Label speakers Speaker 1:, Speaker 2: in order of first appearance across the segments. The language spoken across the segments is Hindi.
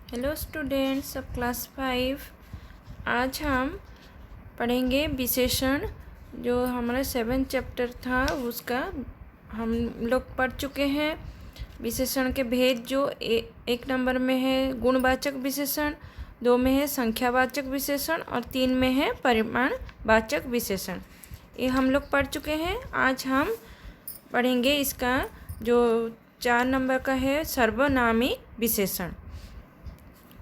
Speaker 1: Hello students of class 5। आज हम पढ़ेंगे विशेषण। जो हमारा 7 चैप्टर था उसका हम लोग पढ़ चुके हैं। विशेषण के भेद जो एक नंबर में है गुणवाचक विशेषण, 2 में है संख्यावाचक विशेषण और 3 में है परिमाणवाचक विशेषण। ये हम लोग पढ़ चुके हैं। आज हम पढ़ेंगे इसका जो 4 नंबर का है सर्वनामिक विशेषण।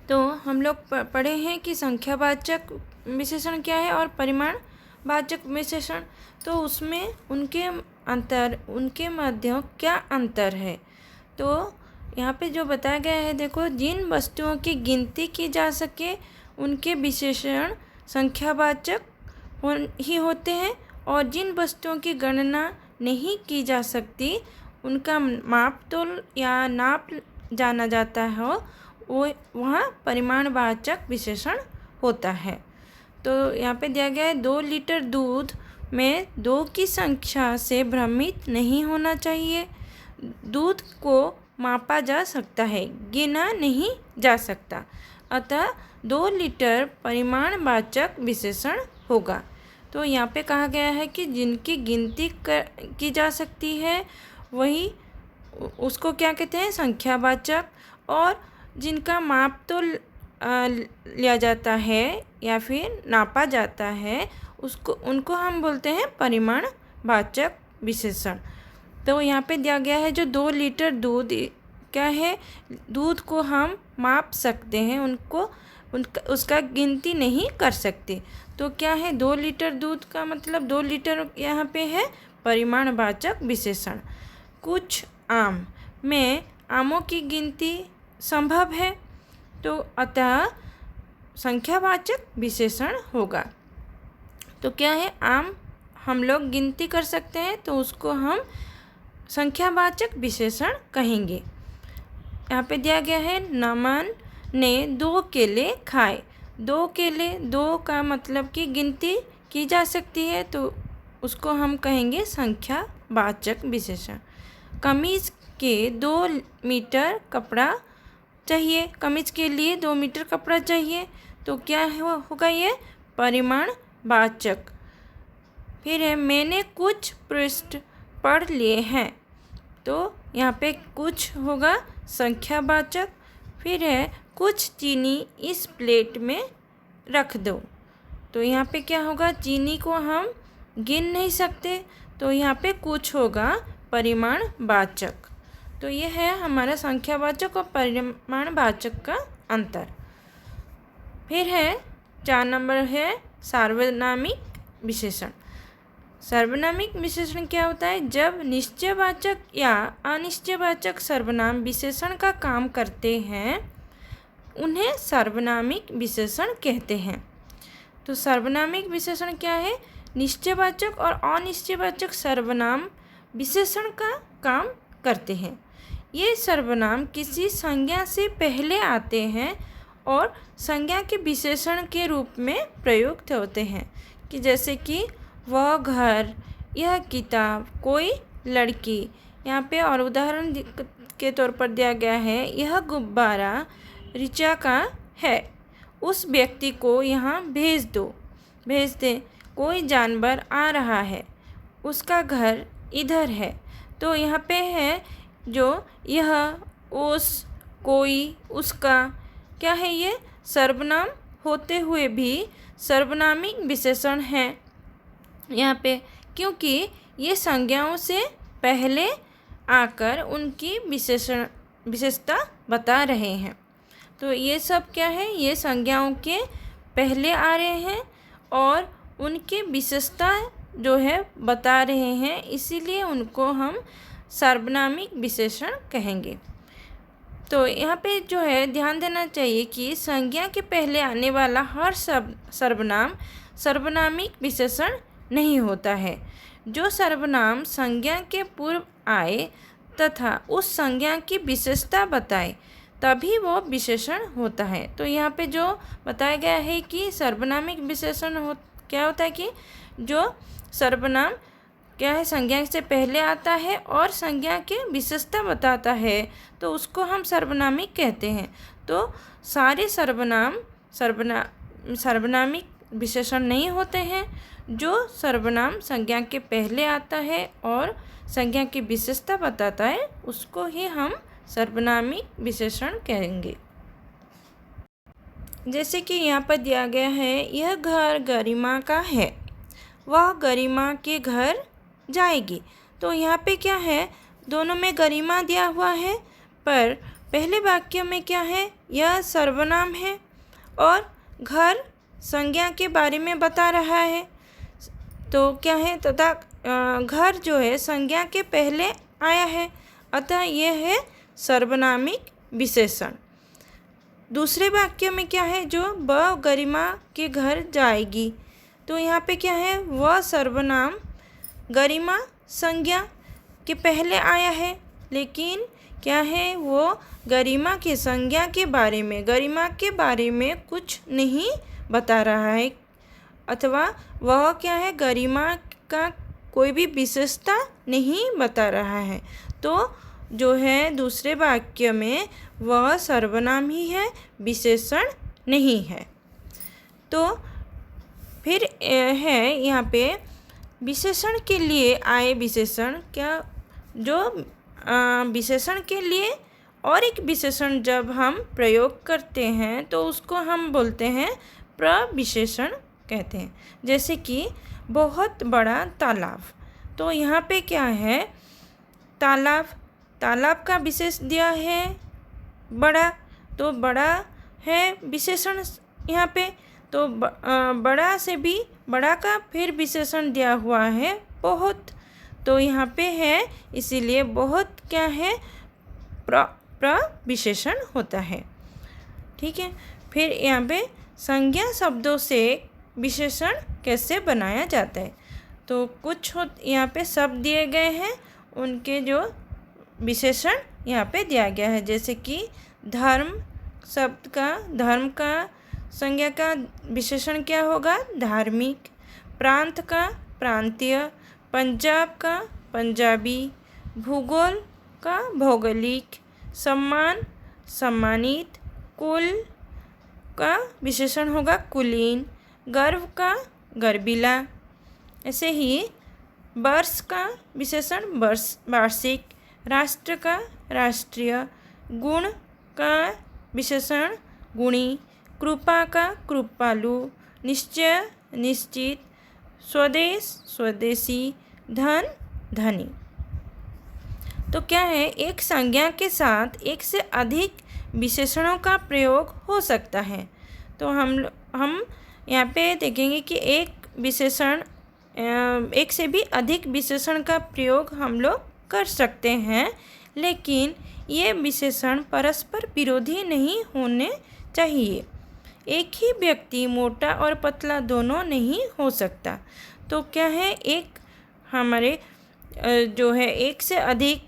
Speaker 1: तो हम लोग पढ़े हैं कि संख्यावाचक विशेषण क्या है और परिमाणवाचक विशेषण। तो उसमें उनके मध्य क्या अंतर है। तो यहाँ पे जो बताया गया है, देखो, जिन वस्तुओं की गिनती की जा सके उनके विशेषण संख्यावाचक ही होते हैं, और जिन वस्तुओं की गणना नहीं की जा सकती उनका मापतोल या नाप जाना जाता है वो वहाँ परिमाणवाचक विशेषण होता है। तो यहाँ पे दिया गया है 2 लीटर दूध में 2 की संख्या से भ्रमित नहीं होना चाहिए। दूध को मापा जा सकता है, गिना नहीं जा सकता, अतः 2 लीटर परिमाणवाचक विशेषण होगा। तो यहाँ पे कहा गया है कि जिनकी गिनती की जा सकती है वही उसको क्या कहते हैं, संख्यावाचक, और जिनका माप तो लिया जाता है या फिर नापा जाता है उनको हम बोलते हैं परिमाणवाचक विशेषण। तो यहाँ पे दिया गया है जो 2 लीटर दूध क्या है, दूध को हम माप सकते हैं, उसका गिनती नहीं कर सकते। तो क्या है 2 लीटर दूध का मतलब 2 लीटर यहाँ पे है परिमाणवाचक विशेषण। कुछ आम में आमों की गिनती संभव है, तो अतः संख्यावाचक विशेषण होगा। तो क्या है, आम हम लोग गिनती कर सकते हैं तो उसको हम संख्यावाचक विशेषण कहेंगे। यहाँ पे दिया गया है नमन ने 2 केले खाए। 2 केले, 2 का मतलब कि गिनती की जा सकती है तो उसको हम कहेंगे संख्यावाचक विशेषण। कमीज के 2 मीटर कपड़ा चाहिए, कमीज के लिए 2 मीटर कपड़ा चाहिए, तो क्या होगा ये परिमाणवाचक। फिर है मैंने कुछ पृष्ठ पढ़ लिए हैं, तो यहाँ पे कुछ होगा संख्यावाचक। फिर है कुछ चीनी इस प्लेट में रख दो, तो यहाँ पे क्या होगा, चीनी को हम गिन नहीं सकते, तो यहाँ पे कुछ होगा परिमाणवाचक। तो ये है हमारा संख्यावाचक और परिमाणवाचक का अंतर। फिर है 4 नंबर है सार्वनामिक विशेषण। सार्वनामिक विशेषण क्या होता है, जब निश्चयवाचक या अनिश्चयवाचक सर्वनाम विशेषण का काम करते हैं उन्हें सार्वनामिक विशेषण कहते हैं। तो सार्वनामिक विशेषण क्या है, निश्चयवाचक और अनिश्चयवाचक सर्वनाम विशेषण का काम करते हैं। ये सर्वनाम किसी संज्ञा से पहले आते हैं और संज्ञा के विशेषण के रूप में प्रयुक्त होते हैं, कि जैसे कि वह घर, यह किताब, कोई लड़की। यहाँ पे और उदाहरण के तौर पर दिया गया है, यह गुब्बारा ऋचा का है, उस व्यक्ति को यहाँ भेज दें, कोई जानवर आ रहा है, उसका घर इधर है। तो यहाँ पे है जो यह, उस, कोई, उसका, क्या है, ये सर्वनाम होते हुए भी सर्वनामिक विशेषण हैं यहाँ पे, क्योंकि ये संज्ञाओं से पहले आकर उनकी विशेषता बता रहे हैं। तो ये सब क्या है, ये संज्ञाओं के पहले आ रहे हैं और उनकी विशेषता जो है बता रहे हैं, इसीलिए उनको हम सार्वनामिक विशेषण कहेंगे। तो यहाँ पे जो है ध्यान देना चाहिए कि संज्ञा के पहले आने वाला हर सर्वनाम सार्वनामिक विशेषण नहीं होता है। जो सर्वनाम संज्ञा के पूर्व आए तथा उस संज्ञा की विशेषता बताए तभी वो विशेषण होता है। तो यहाँ पे जो बताया गया है कि सार्वनामिक विशेषण क्या होता है कि जो सर्वनाम क्या है, संज्ञा से पहले आता है और संज्ञा की विशेषता बताता है, तो उसको हम सार्वनामिक कहते हैं। तो सारे सर्वनामिक विशेषण नहीं होते हैं। जो सर्वनाम संज्ञा के पहले आता है और संज्ञा की विशेषता बताता है उसको ही हम सर्वनामिक विशेषण कहेंगे। जैसे कि यहाँ पर दिया गया है, यह घर गरिमा का है, वह गरिमा के घर जाएगी। तो यहाँ पे क्या है, दोनों में गरिमा दिया हुआ है, पर पहले वाक्य में क्या है, यह सर्वनाम है और घर संज्ञा के बारे में बता रहा है। तो क्या है, तथा घर जो है संज्ञा के पहले आया है, अतः यह है सर्वनामिक विशेषण। दूसरे वाक्य में क्या है, जो वह गरिमा के घर जाएगी, तो यहाँ पे क्या है, वह सर्वनाम गरिमा संज्ञा के पहले आया है, लेकिन क्या है, वो गरिमा की संज्ञा के बारे में, गरिमा के बारे में कुछ नहीं बता रहा है, अथवा वह क्या है, गरिमा का कोई भी विशेषता नहीं बता रहा है। तो जो है दूसरे वाक्य में वह सर्वनाम ही है, विशेषण नहीं है। तो फिर है यहाँ पे विशेषण के लिए आए विशेषण, क्या जो विशेषण के लिए और एक विशेषण जब हम प्रयोग करते हैं तो उसको हम बोलते हैं प्रविशेषण कहते हैं। जैसे कि बहुत बड़ा तालाब, तो यहाँ पे क्या है, तालाब का विशेष दिया है बड़ा, तो बड़ा है विशेषण यहाँ पे। तो बड़ा से भी बड़ा का फिर विशेषण दिया हुआ है बहुत, तो यहाँ पे है, इसीलिए बहुत क्या है, प्रविशेषण होता है। ठीक है। फिर यहाँ पे संज्ञा शब्दों से विशेषण कैसे बनाया जाता है, तो कुछ यहाँ पे शब्द दिए गए हैं, उनके जो विशेषण यहाँ पे दिया गया है। जैसे कि धर्म शब्द का, धर्म का संज्ञा का विशेषण क्या होगा, धार्मिक। प्रांत का प्रांतीय, पंजाब का पंजाबी, भूगोल का भौगोलिक, सम्मान सम्मानित, कुल का विशेषण होगा कुलीन, गर्व का गर्विला। ऐसे ही वर्ष का विशेषण वार्षिक, राष्ट्र का राष्ट्रीय, गुण का विशेषण गुणी, कृपा का कृपालु, निश्चय निश्चित, स्वदेश स्वदेशी, धन धनी। तो क्या है, एक संज्ञा के साथ एक से अधिक विशेषणों का प्रयोग हो सकता है। तो हम यहाँ पे देखेंगे कि एक विशेषण, एक से भी अधिक विशेषण का प्रयोग हम लोग कर सकते हैं, लेकिन ये विशेषण परस्पर विरोधी नहीं होने चाहिए। एक ही व्यक्ति मोटा और पतला दोनों नहीं हो सकता। तो क्या है, एक हमारे जो है एक से अधिक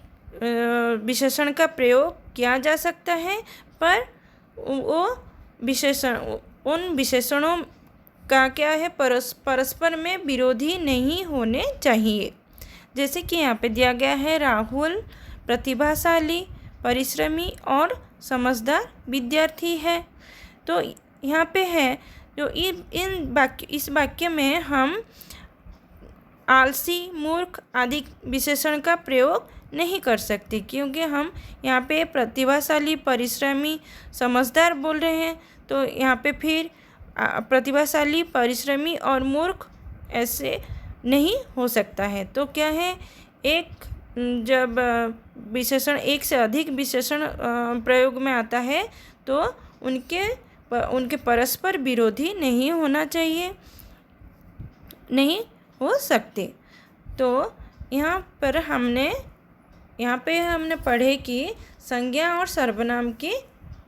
Speaker 1: विशेषण का प्रयोग किया जा सकता है, पर वो विशेषण, उन विशेषणों का क्या है, परस्पर में विरोधी नहीं होने चाहिए। जैसे कि यहाँ पे दिया गया है, राहुल प्रतिभाशाली, परिश्रमी और समझदार विद्यार्थी है। तो यहाँ पे है जो इस वाक्य में हम आलसी, मूर्ख आदि विशेषण का प्रयोग नहीं कर सकते, क्योंकि हम यहाँ पे प्रतिभाशाली, परिश्रमी, समझदार बोल रहे हैं। तो यहाँ पे फिर प्रतिभाशाली, परिश्रमी और मूर्ख ऐसे नहीं हो सकता है। तो क्या है, एक जब विशेषण एक से अधिक विशेषण प्रयोग में आता है तो उनके परस्पर विरोधी नहीं होना चाहिए, नहीं हो सकते। तो यहाँ पे हमने पढ़े कि संज्ञा और सर्वनाम की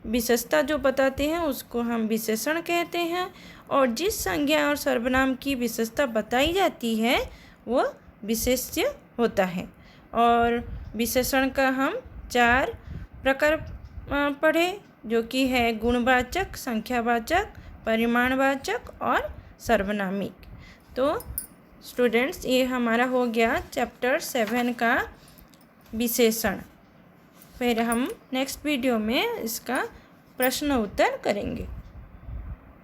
Speaker 1: विशेषता जो बताते हैं उसको हम विशेषण कहते हैं, और जिस संज्ञा और सर्वनाम की विशेषता बताई जाती है वो विशेष्य होता है। और विशेषण का हम 4 प्रकार पढ़े, जो कि है गुणवाचक, संख्यावाचक, परिमाणवाचक और सर्वनामिक। तो स्टूडेंट्स, ये हमारा हो गया चैप्टर 7 का विशेषण। फिर हम नेक्स्ट वीडियो में इसका प्रश्न उत्तर करेंगे।